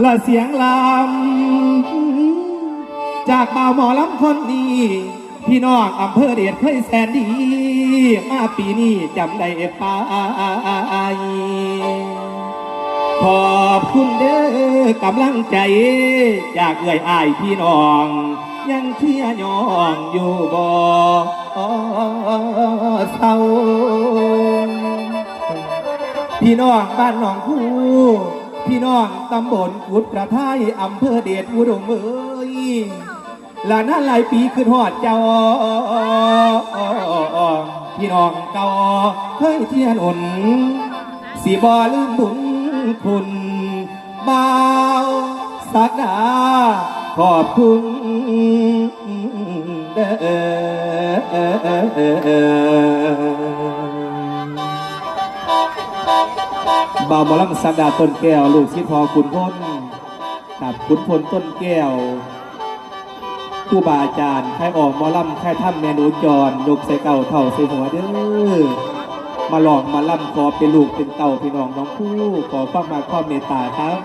และเสียงลำจากบ่าวหมอลำคนนี้พี่น้องอำเภอเดชเคยแสนดีมาปีนี้จำได้ปายขอบคุณเด้อกำลังใจจากเอ่ยอ้ายพี่น้องยังเชียร์ยองอยู่บ่เศร้าพี่น้องบ้านหนองคู่พี่น้องตำบลกุดกระไทยอำเภอเดชอุดมเอ้ยและนั้นหลายปีคือทอดเจ้าพี่น้องเก่าเคยเทียนอุ่นสีบ่ลืมบุญคุณบ่าวสักดาขอบคุณเด้บ่าวหมอลำสักดาต้นแก้วลูกศิษย์พอขุนพลกับขุนพลต้นแก้วผู้บาอาจารย์ใครออกหมอลำใครทำเมนูจรยกใส่เก่าเท่าใส่หัวเด้อมาหลอกมาล่ำขอเป็นลูกเป็นเต่าพี่น้องน้องผู้ขอความมาความเมตตาครับ